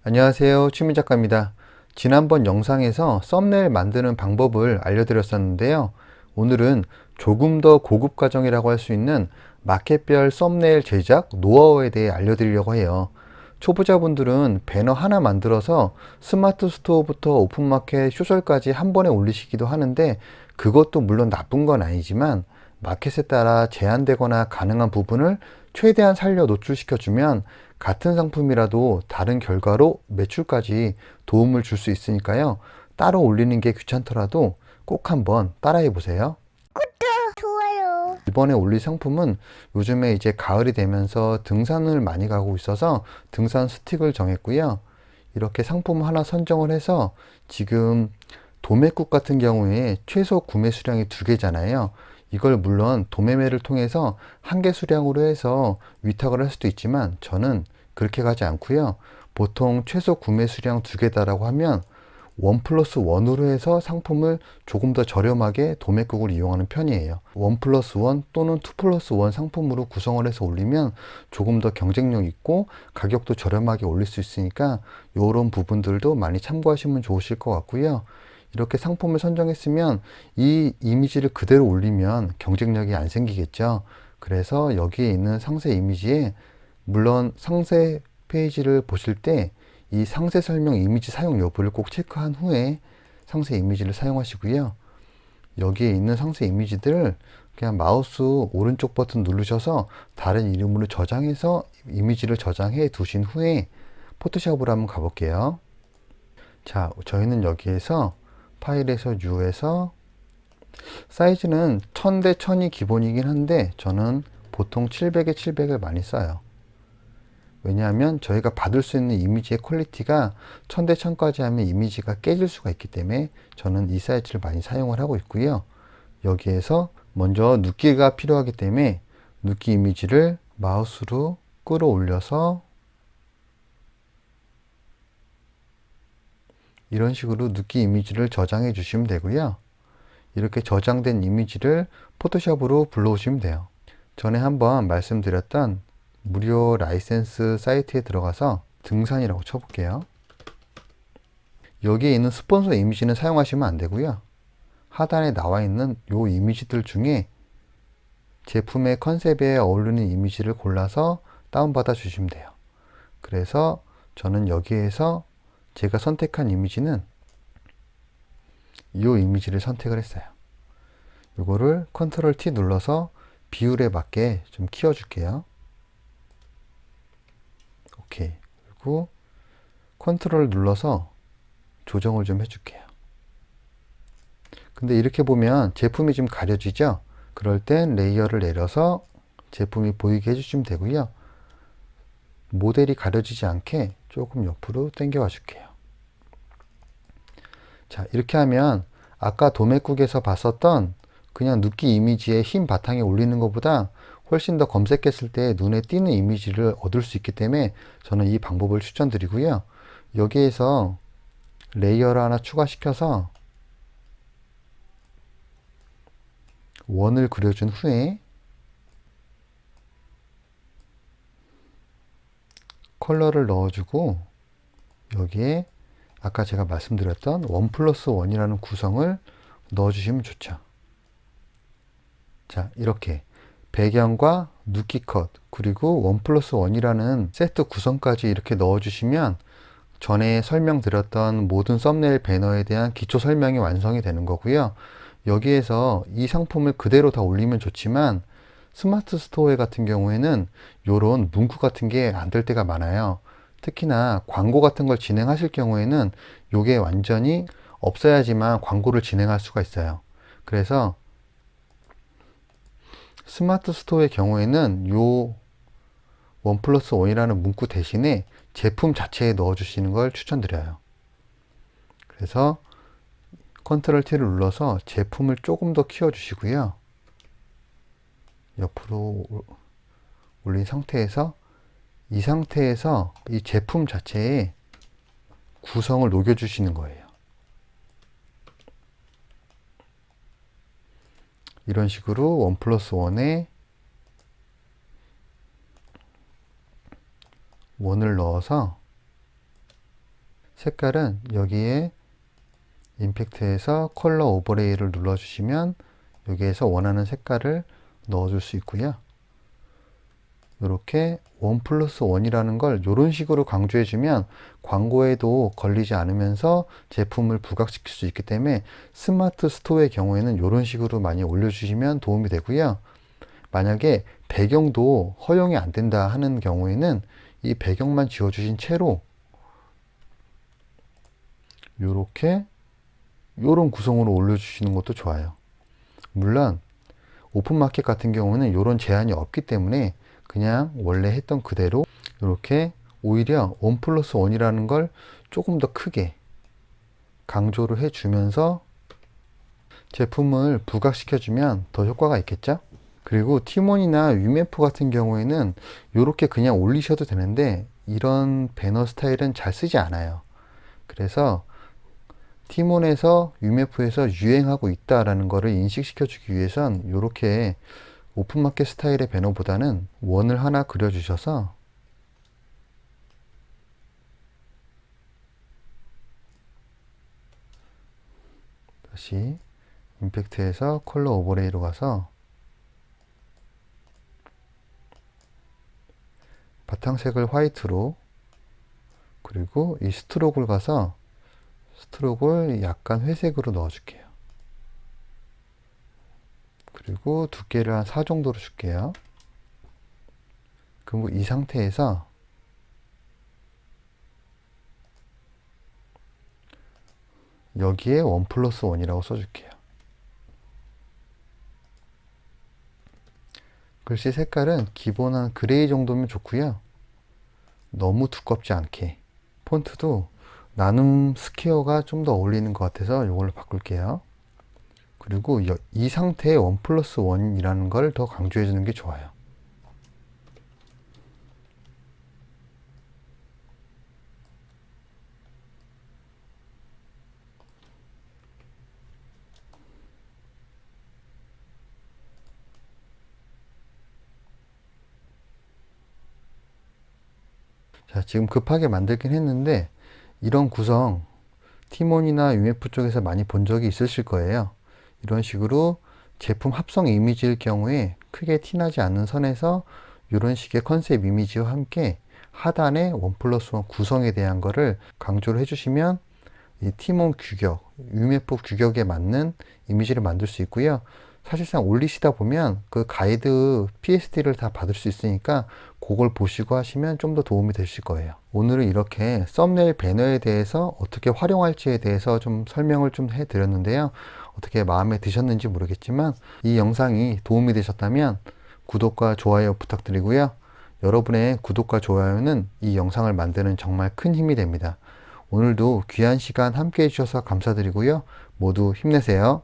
안녕하세요. 취미작가입니다. 지난번 영상에서 썸네일 만드는 방법을 알려드렸었는데요. 오늘은 조금 더 고급 과정이라고 할 수 있는 마켓별 썸네일 제작 노하우에 대해 알려드리려고 해요. 초보자분들은 배너 하나 만들어서 스마트 스토어부터 오픈마켓 쇼설까지 한 번에 올리시기도 하는데, 그것도 물론 나쁜 건 아니지만 마켓에 따라 제한되거나 가능한 부분을 최대한 살려 노출시켜주면 같은 상품이라도 다른 결과로 매출까지 도움을 줄 수 있으니까요. 따로 올리는 게 귀찮더라도 꼭 한번 따라해 보세요. 좋아요. 이번에 올릴 상품은 요즘에 이제 가을이 되면서 등산을 많이 가고 있어서 등산 스틱을 정했고요. 이렇게 상품 하나 선정을 해서 지금 도매국 같은 경우에 최소 구매 수량이 2개잖아요. 이걸 물론 도매매를 통해서 한 개 수량으로 해서 위탁을 할 수도 있지만 저는 그렇게 가지 않고요. 보통 최소 구매 수량 2개다라고 하면 1+1으로 해서 상품을 조금 더 저렴하게 도매국을 이용하는 편이에요. 1+1 또는 2+1 상품으로 구성을 해서 올리면 조금 더 경쟁력 있고 가격도 저렴하게 올릴 수 있으니까 이런 부분들도 많이 참고하시면 좋으실 것 같고요. 이렇게 상품을 선정했으면 이 이미지를 그대로 올리면 경쟁력이 안 생기겠죠. 그래서 여기에 있는 상세 이미지에, 물론 상세 페이지를 보실 때 이 상세 설명 이미지 사용 여부를 꼭 체크한 후에 상세 이미지를 사용하시고요. 여기에 있는 상세 이미지들을 그냥 마우스 오른쪽 버튼 누르셔서 다른 이름으로 저장해서 이미지를 저장해 두신 후에 포토샵으로 한번 가볼게요. 자, 저희는 여기에서 파일에서 U에서 사이즈는 1000대 1000이 기본이긴 한데 저는 보통 700에 700을 많이 써요. 왜냐하면 저희가 받을 수 있는 이미지의 퀄리티가 1000대 1000까지 하면 이미지가 깨질 수가 있기 때문에 저는 이 사이즈를 많이 사용을 하고 있고요. 여기에서 먼저 눕기가 필요하기 때문에 눕기 이미지를 마우스로 끌어올려서 이런 식으로 눕기 이미지를 저장해 주시면 되고요. 이렇게 저장된 이미지를 포토샵으로 불러오시면 돼요. 전에 한번 말씀드렸던 무료 라이센스 사이트에 들어가서 등산이라고 쳐볼게요. 여기에 있는 스폰서 이미지는 사용하시면 안 되고요. 하단에 나와 있는 요 이미지들 중에 제품의 컨셉에 어울리는 이미지를 골라서 다운받아 주시면 돼요. 그래서 저는 여기에서 제가 선택한 이미지는 이 이미지를 선택을 했어요. 이거를 컨트롤 T 눌러서 비율에 맞게 좀 키워줄게요. 오케이. 그리고 컨트롤 눌러서 조정을 좀 해줄게요. 근데 이렇게 보면 제품이 좀 가려지죠? 그럴 땐 레이어를 내려서 제품이 보이게 해주시면 되고요. 모델이 가려지지 않게 조금 옆으로 당겨와 줄게요. 자, 이렇게 하면 아까 도매국에서 봤었던 그냥 눕기 이미지의 흰 바탕에 올리는 것보다 훨씬 더 검색했을 때 눈에 띄는 이미지를 얻을 수 있기 때문에 저는 이 방법을 추천드리고요. 여기에서 레이어를 하나 추가시켜서 원을 그려준 후에 컬러를 넣어주고 여기에 아까 제가 말씀드렸던 1+1이라는 구성을 넣어주시면 좋죠. 자, 이렇게 배경과 눕기 컷 그리고 1+1이라는 세트 구성까지 이렇게 넣어주시면 전에 설명드렸던 모든 썸네일 배너에 대한 기초 설명이 완성이 되는 거고요. 여기에서 이 상품을 그대로 다 올리면 좋지만 스마트 스토어 같은 경우에는 이런 문구 같은 게 안 될 때가 많아요. 특히나 광고 같은 걸 진행하실 경우에는 이게 완전히 없어야지만 광고를 진행할 수가 있어요. 그래서 스마트 스토어의 경우에는 요 1+1이라는 문구 대신에 제품 자체에 넣어 주시는 걸 추천드려요. 그래서 컨트롤 T를 눌러서 제품을 조금 더 키워 주시고요. 옆으로 올린 상태에서 이 상태에서 이 제품 자체에 구성을 녹여 주시는 거예요. 이런 식으로 1+1에 원을 넣어서 색깔은 여기에 임팩트에서 컬러 오버레이를 눌러주시면 여기에서 원하는 색깔을 넣어줄 수 있고요. 이렇게 1+1이라는 걸 이런 식으로 강조해주면 광고에도 걸리지 않으면서 제품을 부각시킬 수 있기 때문에 스마트 스토어의 경우에는 이런 식으로 많이 올려주시면 도움이 되고요. 만약에 배경도 허용이 안 된다 하는 경우에는 이 배경만 지워주신 채로 이렇게 이런 구성으로 올려주시는 것도 좋아요. 물론 오픈마켓 같은 경우는 이런 제한이 없기 때문에 그냥 원래 했던 그대로 이렇게 오히려 1+1이라는 걸 조금 더 크게 강조를 해주면서 제품을 부각시켜주면 더 효과가 있겠죠? 그리고 티몬이나 위메프 같은 경우에는 이렇게 그냥 올리셔도 되는데 이런 배너 스타일은 잘 쓰지 않아요. 그래서 티몬에서 위메프에서 유행하고 있다라는 것을 인식시켜주기 위해선 이렇게 오픈마켓 스타일의 배너보다는 원을 하나 그려주셔서 다시 임팩트에서 컬러 오버레이로 가서 바탕색을 화이트로, 그리고 이 스트로크를 가서 스트로크를 약간 회색으로 넣어줄게요. 그리고 두께를 한 4 정도로 줄게요. 그리고 이 상태에서 여기에 1+1이라고 써줄게요. 글씨 색깔은 기본 한 그레이 정도면 좋고요. 너무 두껍지 않게. 폰트도 나눔 스퀘어가 좀 더 어울리는 것 같아서 이걸로 바꿀게요. 그리고 이 상태의 1+1이라는 걸 더 강조해 주는 게 좋아요. 자, 지금 급하게 만들긴 했는데 이런 구성 티몬이나 UMF 쪽에서 많이 본 적이 있으실 거예요. 이런 식으로 제품 합성 이미지일 경우에 크게 티나지 않는 선에서 이런 식의 컨셉 이미지와 함께 하단에 1+1 구성에 대한 거를 강조를 해주시면 이 티몬 규격, UMF 규격에 맞는 이미지를 만들 수 있고요. 사실상 올리시다 보면 그 가이드 PSD를 다 받을 수 있으니까 그걸 보시고 하시면 좀 더 도움이 되실 거예요. 오늘은 이렇게 썸네일 배너에 대해서 어떻게 활용할지에 대해서 좀 설명을 좀 해드렸는데요. 어떻게 마음에 드셨는지 모르겠지만 이 영상이 도움이 되셨다면 구독과 좋아요 부탁드리고요. 여러분의 구독과 좋아요는 이 영상을 만드는 정말 큰 힘이 됩니다. 오늘도 귀한 시간 함께 해주셔서 감사드리고요. 모두 힘내세요.